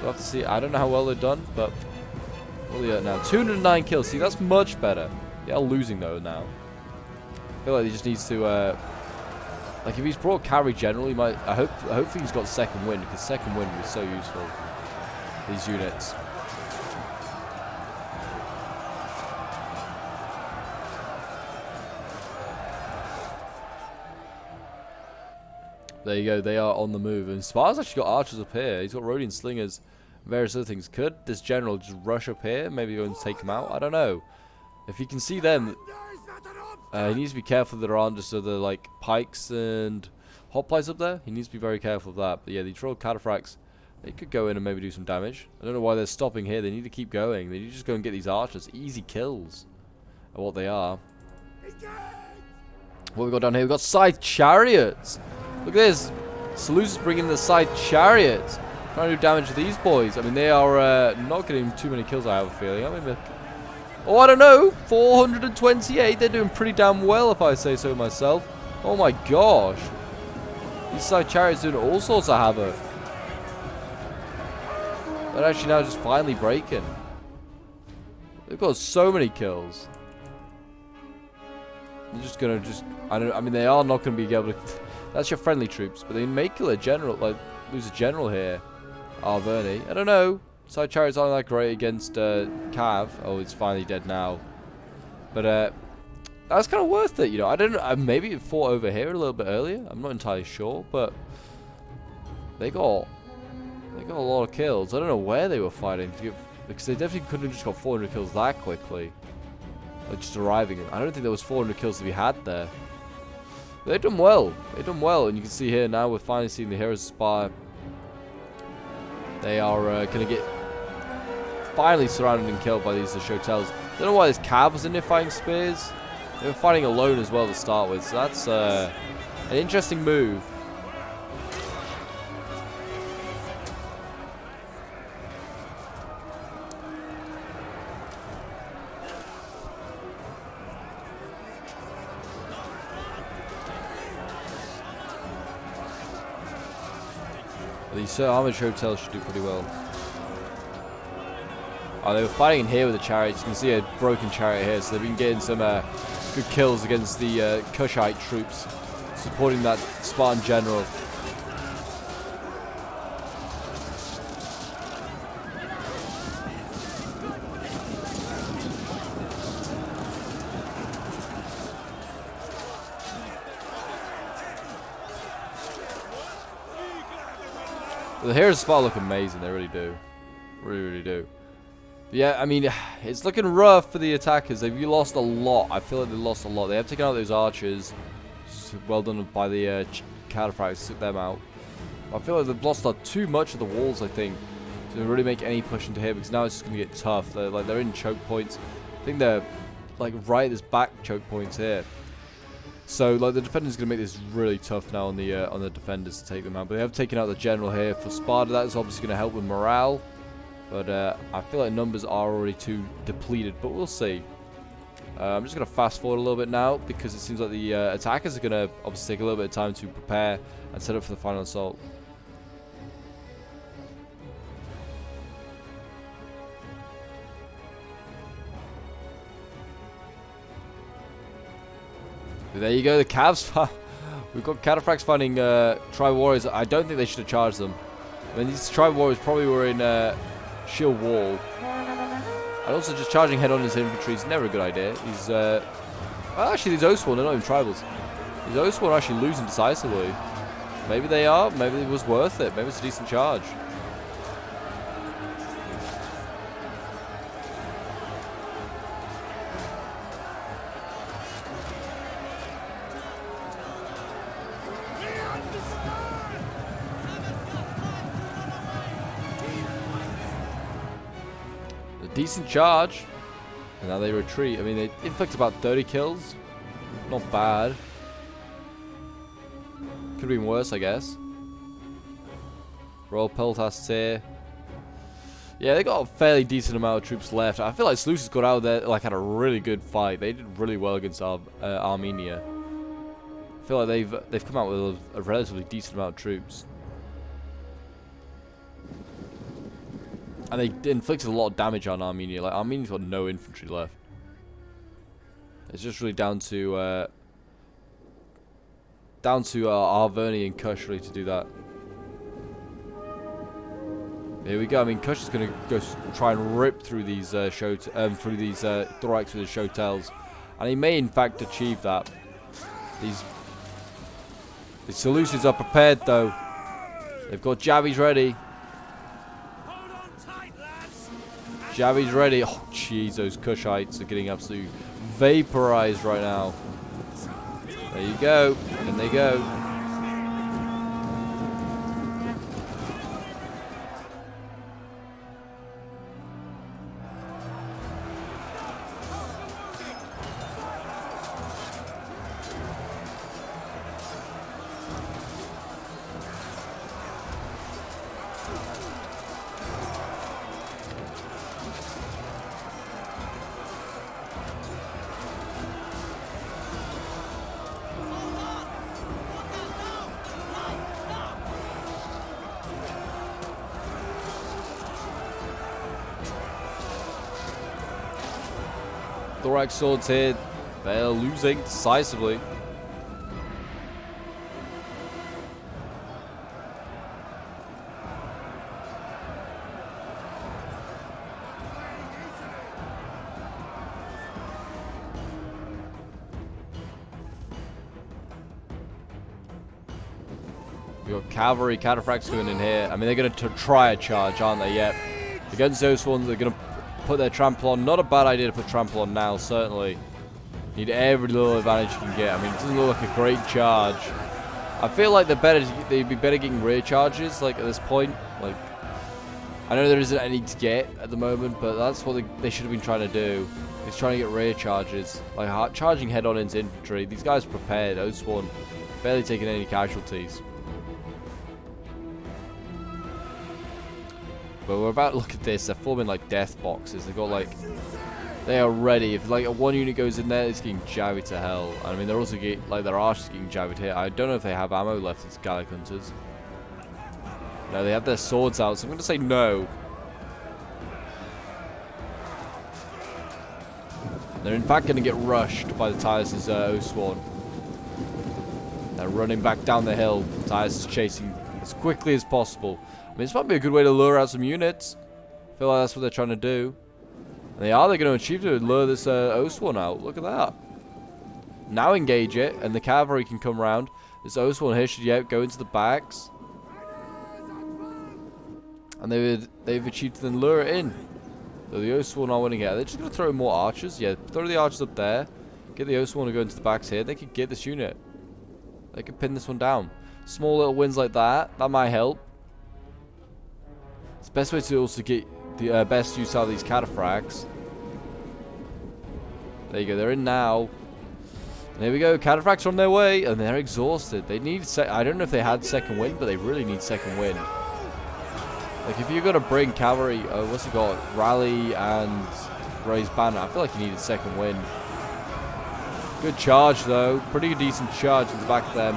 we'll have to see. I don't know how well they're done, but what are they at now? 209 kills. See, that's much better. They are losing though now. I feel like he just needs to like if he's brought cavalry general, he might. Hopefully he's got second wind, because second wind is so useful. These units. There you go, they are on the move. And Sparta's actually got archers up here. He's got Rhodian slingers, various other things. Could this general just rush up here? Maybe go and take them out? I don't know. If you can see them, he needs to be careful that there aren't just other like pikes and hoplites up there. He needs to be very careful of that. But yeah, the Royal Cataphracts, they could go in and maybe do some damage. I don't know why they're stopping here. They need to keep going. They need to just go and get these archers. Easy kills are what they are. What we got down here? We've got scythe chariots. Look at this. Seleucus bringing the scythe chariots. Trying to do damage to these boys. I mean, they are not getting too many kills, I have a feeling. I mean, oh, I don't know. 428. They're doing pretty damn well, if I say so myself. Oh my gosh. These scythe chariots doing all sorts of havoc. They're actually now just finally breaking. They've got so many kills. They're just gonna I mean, they are not gonna be able to. That's your friendly troops, but they may kill a general, like lose a general here. Arverni. I don't know. Side chariots aren't that great against Cav. Oh, it's finally dead now. But that's kind of worth it, you know. I don't know. Maybe it fought over here a little bit earlier. I'm not entirely sure, but they got a lot of kills. I don't know where they were fighting because they definitely couldn't have just got 400 kills that quickly. Like just arriving. I don't think there was 400 kills to be had there. They've done well. They've done well, and you can see here now we're finally seeing the heroes of Sparta. They are going to get finally surrounded and killed by these Shotels. Don't know why this Cav was in there fighting spears. They were fighting alone as well to start with, so that's an interesting move. These armored hotels should do pretty well. Oh, they were fighting in here with the chariots. You can see a broken chariot here, so they've been getting some good kills against the Kushite troops supporting that Spartan general. The heroes of Sparta look amazing. They really do. Really, really do. Yeah, I mean, it's looking rough for the attackers. They've lost a lot. I feel like they lost a lot. They have taken out those archers. Well done by the cataphracts. Took them out. I feel like they've lost too much of the walls, I think, to really make any push into here, because now it's just going to get tough. They're in choke points. I think they're like right at this back choke points here. So like the defenders going to make this really tough now on the defenders to take them out. But they have taken out the general here for Sparta. That is obviously going to help with morale. But I feel like numbers are already too depleted. But we'll see. I'm just going to fast forward a little bit now, because it seems like the attackers are going to obviously take a little bit of time to prepare and set up for the final assault. There you go, the Cavs. We've got cataphracts finding tribal warriors. I don't think they should have charged them. I mean, these tribal warriors probably were in shield wall. And also just charging head on his infantry is never a good idea. He's well, actually these Oathsworn are not even tribals. These Oathsworn are actually losing decisively. Maybe they are. Maybe it was worth it. Maybe it's a decent charge. Decent charge, and now they retreat. I mean, they inflict about 30 kills. Not bad. Could have been worse, I guess. Royal Peltasts here. Yeah, they got a fairly decent amount of troops left. I feel like Seleucus got out there, like, had a really good fight. They did really well against Armenia. I feel like they've come out with a relatively decent amount of troops. And they inflicted a lot of damage on Armenia. Like, Armenia's got no infantry left. It's just really down to Arverni and Kush really to do that. Here we go. I mean, Kush is going to go try and rip through these thorax with his show tells, and he may in fact achieve that. The Seleucids are prepared though. They've got Javis ready. Javi's ready. Oh, jeez, those Kushites are getting absolutely vaporized right now. There you go. In they go. Thorax swords here. They're losing decisively. We've got cavalry, cataphracts going in here. I mean, they're going to try a charge, aren't they? Yep. Against those ones, they're going to put their trample on. Not a bad idea to put trample on now, certainly. Need every little advantage you can get. I mean, it doesn't look like a great charge. I feel like they'd be better getting rear charges, like, at this point. Like, I know there isn't any to get at the moment, but that's what they should have been trying to do. Is trying to get rear charges. Like, charging head-on into infantry. These guys are prepared. Oathsworn barely taking any casualties. But we're about to look at this. They're forming like death boxes. They've got like, they are ready. If like one unit goes in there, it's getting jabbed to hell. I mean, they're also getting like their archers getting jabbed here. I don't know if they have ammo left as Gallic hunters. No, they have their swords out. So I'm going to say no. They're in fact going to get rushed by the Titus' Oathsworn. They're running back down the hill. Titus is chasing as quickly as possible. I mean, this might be a good way to lure out some units. I feel like that's what they're trying to do. And they're going to achieve to lure this Oathsworn out. Look at that. Now engage it, and the cavalry can come around. This Oathsworn here should go into the backs. And they've achieved to then lure it in. So the Oathsworn are winning here. They're just going to throw in more archers. Yeah, throw the archers up there. Get the Oathsworn to go into the backs here. They could get this unit. They could pin this one down. Small little wins like that. That might help. It's the best way to also get the best use out of these cataphracts. There you go. They're in now. And there we go. Cataphracts are on their way. And they're exhausted. They need... I don't know if they had second wind, but they really need second wind. Like, if you're going to bring cavalry... what's it called? Rally and raise banner. I feel like you needed second wind. Good charge, though. Pretty decent charge in the back of them.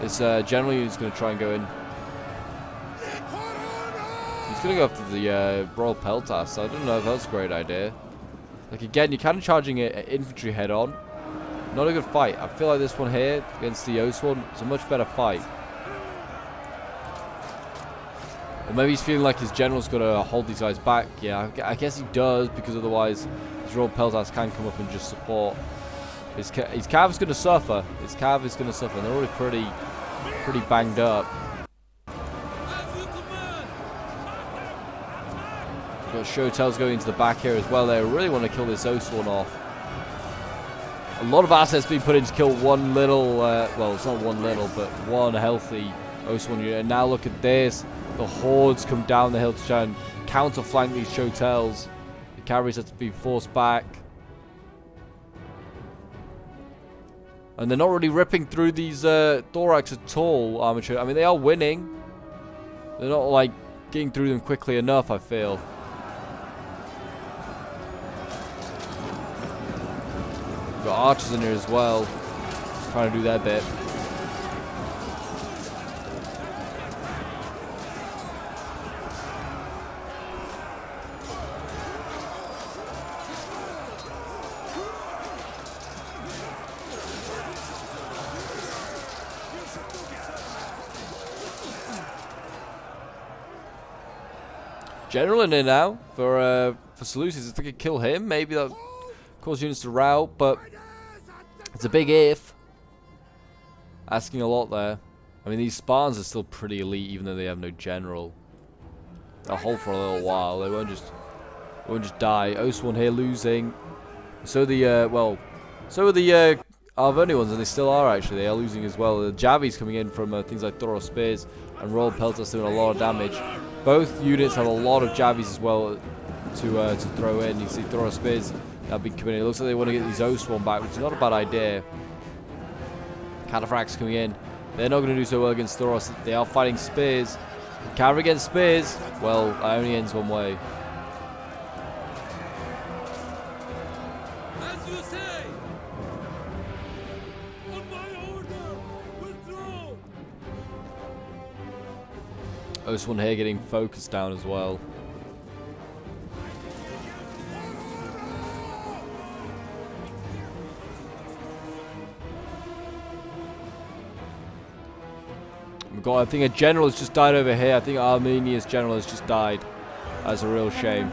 This general unit's going to try and go in. He's going to go after the Royal Peltas. I don't know if that's a great idea. Like, again, you're kind of charging infantry head on. Not a good fight. I feel like this one here against the Oathsworn is a much better fight. Or maybe he's feeling like his general's got to hold these guys back. Yeah, I guess he does, because otherwise his Royal Peltas can come up and just support. His cav is going to suffer. His cav is going to suffer. They're already pretty banged up. We've got Showtails going into the back here as well. They really want to kill this Oathsworn off. A lot of assets being put in to kill one little, well, it's not one little, but one healthy Oathsworn unit. And now look at this. The hordes come down the hill to try and counter-flank these Showtails. The cavalry's had to be forced back. And they're not really ripping through these thorax at all, armature. I mean, they are winning. They're not, like, getting through them quickly enough, I feel. We've got archers in here as well, trying to do their bit. General in there now for Seleucus. If they could kill him, maybe that would cause units to rout, but it's a big if. Asking a lot there. I mean, these Spartans are still pretty elite, even though they have no general. They'll hold for a little while. They won't just die. Oathsworn here losing. So the so are the Arverni ones, and they still are actually. They are losing as well. The Javis coming in from things like Thoros Spears and Royal Peltas doing a lot of damage. Both units have a lot of Javis as well to throw in. You can see Thoros Spears have been coming in. It looks like they want to get these Oathsworn back, which is not a bad idea. Cataphracts coming in. They're not going to do so well against Thoros. They are fighting Spears. Cavalry against Spears. Well, it only ends one way. As you say. On my order, withdraw. Oathsworn here getting focused down as well. We've got, I think a general has just died over here. I think Armenia's general has just died. That's a real shame.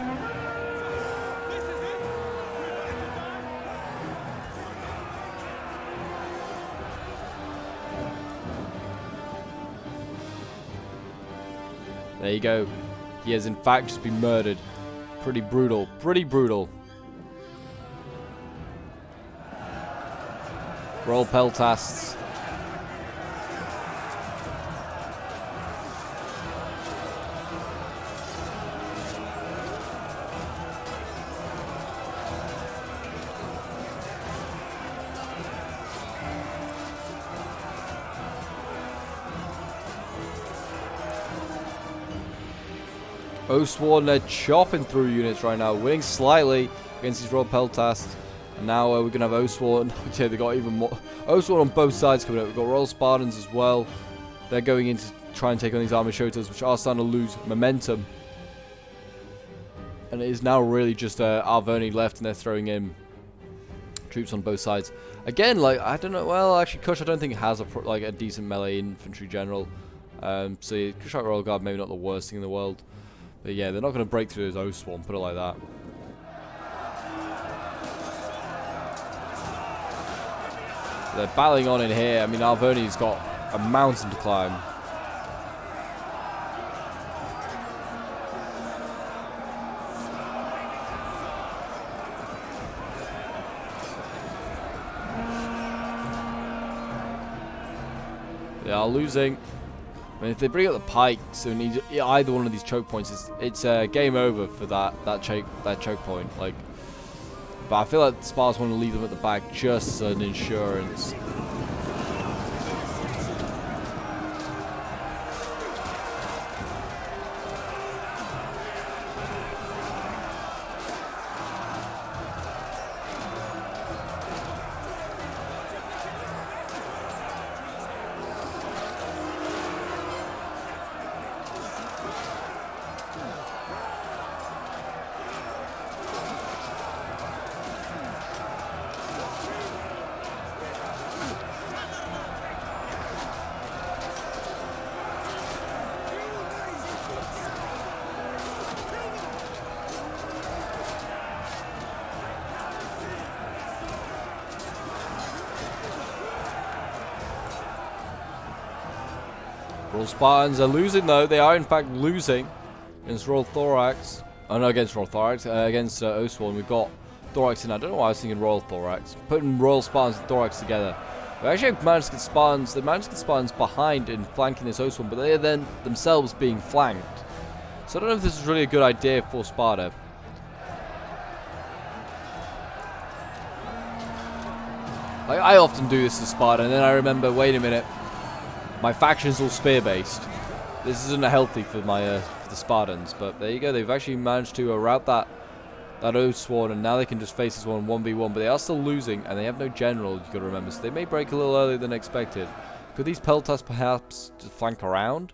There you go. He has in fact just been murdered. Pretty brutal. Pretty brutal. Royal Peltasts. Oathsworn, they're chopping through units right now, winning slightly against these Royal Peltasts. And now we're going to have Oathsworn. Okay, they got even more. Oathsworn on both sides coming up. We've got Royal Spartans as well. They're going in to try and take on these Armored Shotas, which are starting to lose momentum. And it is now really just Arverni left, and they're throwing in troops on both sides. Again, like, I don't know. Well, actually, Kush, I don't think has a decent melee infantry general. So Kushite Royal Guard, maybe not the worst thing in the world. But yeah, they're not going to break through his Oathsworn, put it like that. They're battling on in here. I mean, Arverni's got a mountain to climb. They are losing. I mean, if they bring up the pikes and need either one of these choke points, it's game over for that choke point. Like, but I feel like the Spartans want to leave them at the back just as an insurance. Royal Spartans are losing though. They are in fact losing against Royal Thorax. Oh no, against Royal Thorax. Against Oswald. We've got Thorax in. I don't know why I was thinking Royal Thorax. Putting Royal Spartans and Thorax together. We actually managed to get Spartans. They managed to get Spartans behind and flanking this Oswald, but they are then themselves being flanked. So I don't know if this is really a good idea for Sparta. Like, I often do this to Sparta, and then I remember, wait a minute. My faction's all spear-based. This isn't healthy for my for the Spartans, but there you go. They've actually managed to rout that Oath Sworn, and now they can just face this one 1v1. But they are still losing, and they have no general. You got to remember, so they may break a little earlier than expected. Could these Peltas perhaps just flank around?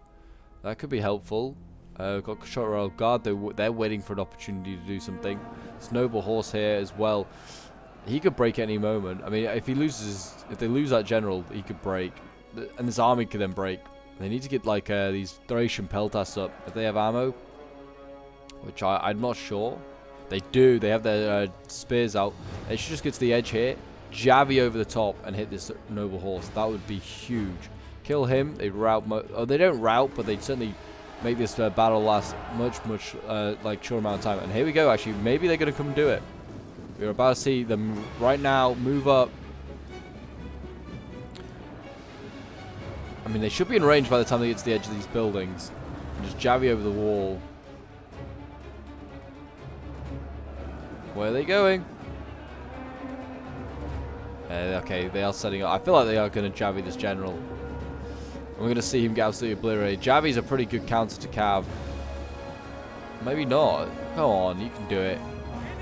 That could be helpful. We've got Shot Royal Guard. They're waiting for an opportunity to do something. This Noble Horse here as well. He could break any moment. I mean, if they lose that general, he could break. And this army could then break. They need to get like these Thracian Peltas up if they have ammo, which I'm not sure. They do. They have their spears out. They should just get to the edge here, Javi over the top, and hit this Noble Horse. That would be huge. Kill him. They rout. They don't rout, but they certainly make this battle last much like short amount of time. And here we go. Actually, maybe they're gonna come and do it. We're about to see them right now move up. I mean, they should be in range by the time they get to the edge of these buildings. And just Javi over the wall. Where are they going? Okay, they are setting up. I feel like they are going to Javi this general. We're going to see him get absolutely obliterated. Javi's a pretty good counter to Cav. Maybe not. Come on, you can do it.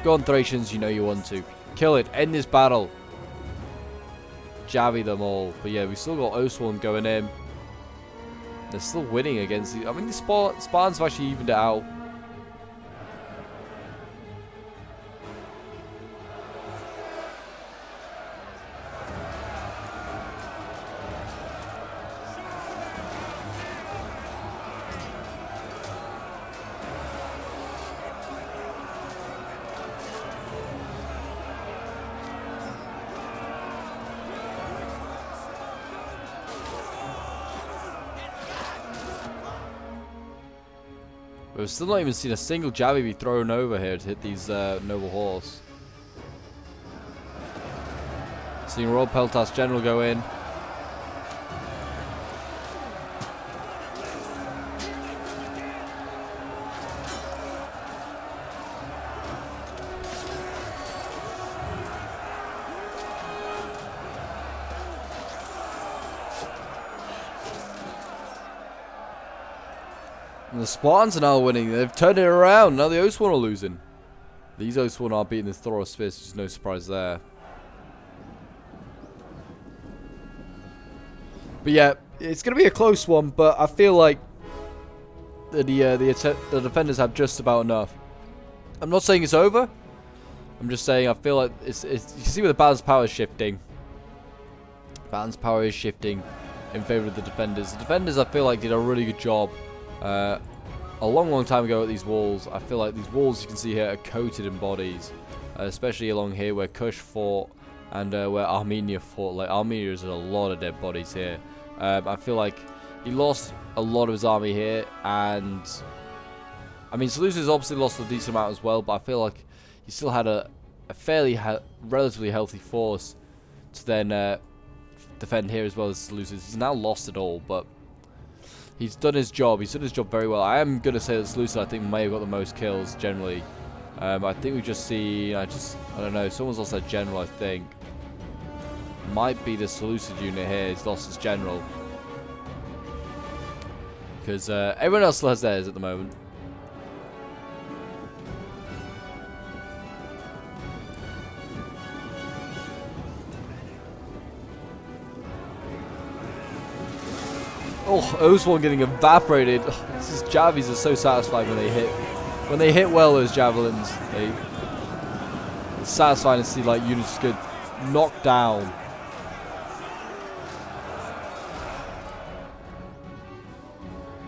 Go on, Thracians, you know you want to. Kill it. End this battle. Javi them all. But yeah, we've still got Oswald going in. They're still winning against the... I mean, the Spartans have actually evened it out. We've still not even seen a single Javi be thrown over here to hit these Noble Horse. Seeing Royal Peltas General go in. And the Spartans are now winning. They've turned it around. Now the Oathsworn are losing. These Oathsworn are beating the Thoros Fist. There's no surprise there. But yeah, it's going to be a close one. But I feel like the defenders have just about enough. I'm not saying it's over. I'm just saying I feel like it's you can see where the balance power is shifting. Balance power is shifting in favor of the defenders. The defenders, I feel like, did a really good job. A long time ago at these walls. I feel like these walls you can see here are coated in bodies, especially along here where Kush fought and where Armenia fought. Like, Armenia has a lot of dead bodies here. I feel like he lost a lot of his army here, and I mean, Seleucus obviously lost a decent amount as well, but I feel like he still had a fairly relatively healthy force to then defend here as well as Seleucus. He's now lost it all, but he's done his job. He's done his job very well. I am going to say that Seleucus, I think, may have got the most kills generally. I think we just see, I don't know, someone's lost their general, I think. Might be the Seleucid unit here. He's lost his general. Because everyone else still has theirs at the moment. Oh, Oswald getting evaporated. Oh, these Javies are so satisfying when they hit. When they hit well, those javelins, it's satisfying to see like units get knocked down.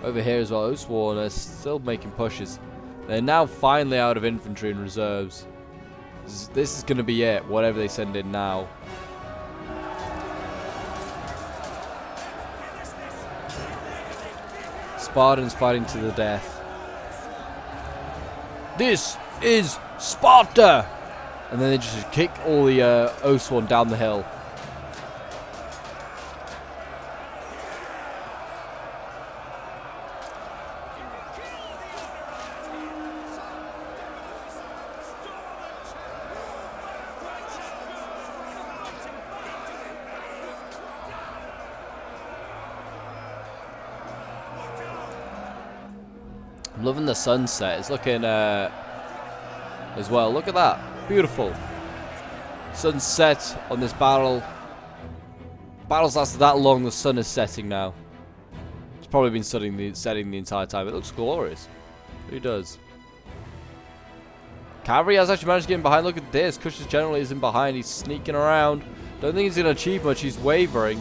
Over here as well, Oswald are still making pushes. They're now finally out of infantry and reserves. This is going to be it, whatever they send in now. Spartans fighting to the death. This is Sparta! And then they just kick all the Oswan down the hill. I'm loving the sunset. It's looking as well. Look at that. Beautiful. Sunset on this battle. Battle's lasted that long, the sun is setting now. It's probably been setting the entire time. It looks glorious. Who does? Cavalry has actually managed to get in behind. Look at this. Cush's general is in behind. He's sneaking around. Don't think he's going to achieve much. He's wavering.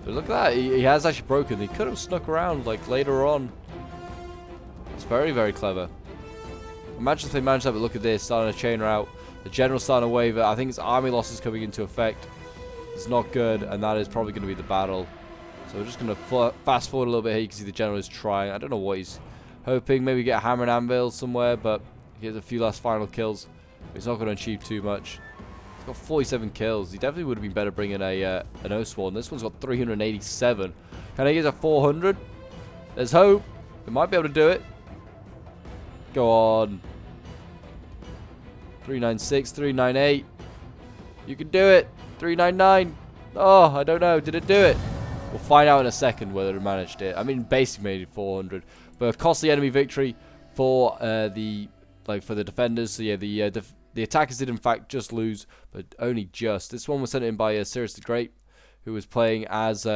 But look at that. He has actually broken. He could have snuck around like later on. It's very, very clever. Imagine if they managed to have a look at this, starting to chain her out. The general's starting to waver. I think his army loss is coming into effect. It's not good, and that is probably going to be the battle. So we're just going to fast forward a little bit here. You can see the general is trying. I don't know what he's hoping. Maybe get a hammer and anvil somewhere, but he gets a few last final kills. He's not going to achieve too much. He's got 47 kills. He definitely would have been better bringing an O-Sworn. This one's got 387. Can I get a 400? There's hope. We might be able to do it. Go on. 396, 398. You can do it. 399. Oh, I don't know. Did it do it? We'll find out in a second whether it managed it. I mean, basically made it 400, but a costly enemy victory for the defenders. So yeah, the attackers did in fact just lose, but only just. This one was sent in by Cyrus the Great, who was playing as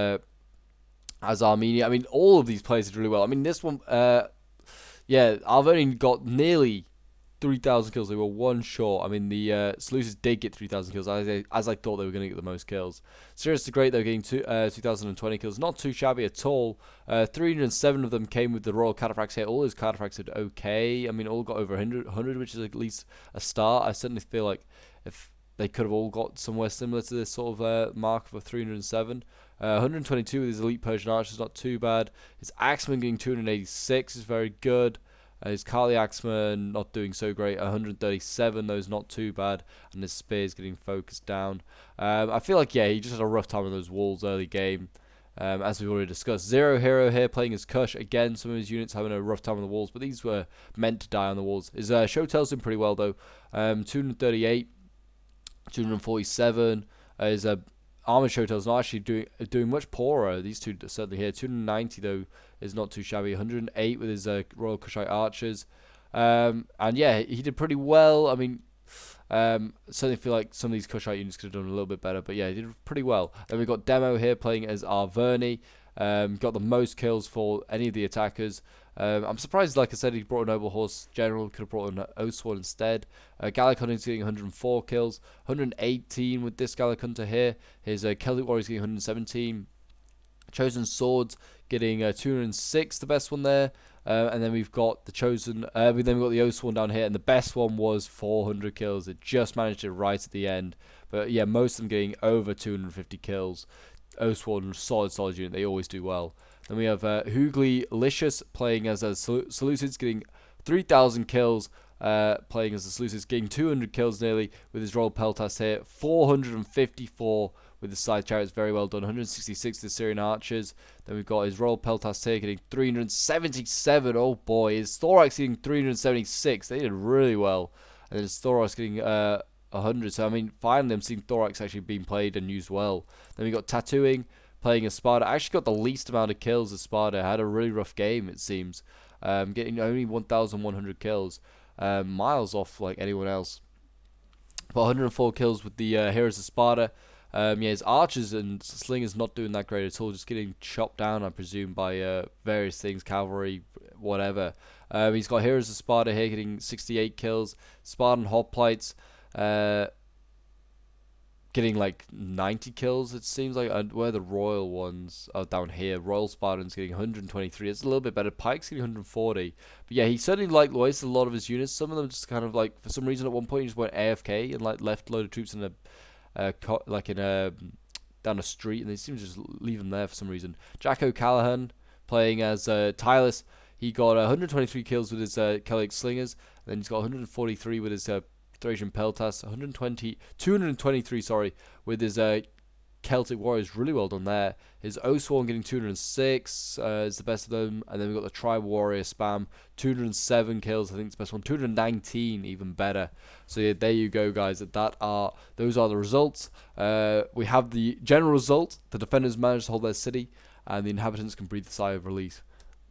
Armenia. I mean, all of these players did really well. I mean, this one, yeah, I've only got nearly 3,000 kills. They were one short. I mean, the Seleucids did get 3,000 kills, as I thought they were going to get the most kills. Cyrus the Great, they were getting 2,020 kills. Not too shabby at all. 307 of them came with the Royal Cataphracts here. All his Cataphracts did okay. I mean, all got over 100, which is at least a start. I certainly feel like if they could have all got somewhere similar to this sort of mark of 307. 122 with his elite Persian archers, not too bad. His Axemen getting 286 is very good. His Kali Axemen not doing so great, 137, those not too bad. And his Spears getting focused down. I feel like, yeah, he just had a rough time on those walls early game. As we've already discussed. Zero Hero here playing as Kush. Again, some of his units having a rough time on the walls, but these were meant to die on the walls. His Shotel's doing pretty well, though. 238, 247. His Armored Shotel's not actually doing much poorer. These two certainly here. 290 though is not too shabby. 108 with his Royal Kushite archers, and yeah, he did pretty well. I mean, certainly feel like some of these Kushite units could have done a little bit better, but yeah, he did pretty well. Then we got Demo here playing as Arverni. Got the most kills for any of the attackers. I'm surprised, like I said, he brought a Noble Horse General. Could have brought an Oswald instead. Gallic Hunter's getting 104 kills. 118 with this Gallic Hunter here. His Celtic Warrior's getting 117. Chosen Swords getting 206, the best one there. And then we've got the Chosen. We've got the Oswald down here, and the best one was 400 kills. It just managed it right at the end. But yeah, most of them getting over 250 kills. Oswald, solid unit. They always do well. Then we have Hugli Licious playing as a Seleucids, getting 3,000 kills. Playing as the Seleucids, getting 200 kills nearly with his Royal Peltas here. 454 with the side chariots. Very well done. 166 to the Syrian archers. Then we've got his Royal Peltas here getting 377. Oh boy, his thorax getting 376. They did really well. And then his thorax getting 100. So I mean, finally I'm seeing thorax actually being played and used well. Then we got tattooing playing as Sparta. I actually got the least amount of kills as Sparta. Had a really rough game, it seems. Getting only 1,100 kills. Miles off like anyone else. But 104 kills with the Heroes of Sparta. Yeah, his archers and slingers not doing that great at all. Just getting chopped down, I presume, by various things, cavalry, whatever. He's got Heroes of Sparta here getting 68 kills. Spartan hoplites getting like 90 kills, it seems like. Where the royal ones are down here. Royal Spartans getting 123. It's a little bit better. Pike's getting 140. But yeah, he certainly like wasted a lot of his units. Some of them just kind of like, for some reason at one point he just went AFK and like left a load of troops in down a street, and they seem to just leave them there for some reason. Jack O'Callaghan playing as Tylus. He got 123 kills with his Celtic slingers. And then he's got 143 with his Thracian Peltas, 223, sorry, with his Celtic warriors. Really well done there. His Oathsworn getting 206 is the best of them. And then we've got the Tribal Warrior Spam, 207 kills, I think it's the best one. 219, even better. So yeah, there you go, guys. Those are the results. We have the general result. The defenders managed to hold their city, and the inhabitants can breathe a sigh of relief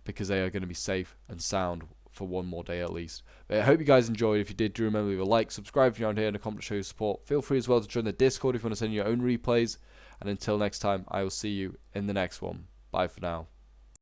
because they are going to be safe and sound for one more day at least. But I hope you guys enjoyed. If you did, do remember to leave a like, subscribe if you're on here, and a comment to show your support. Feel free as well to join the Discord if you want to send your own replays. And until next time, I will see you in the next one. Bye for now.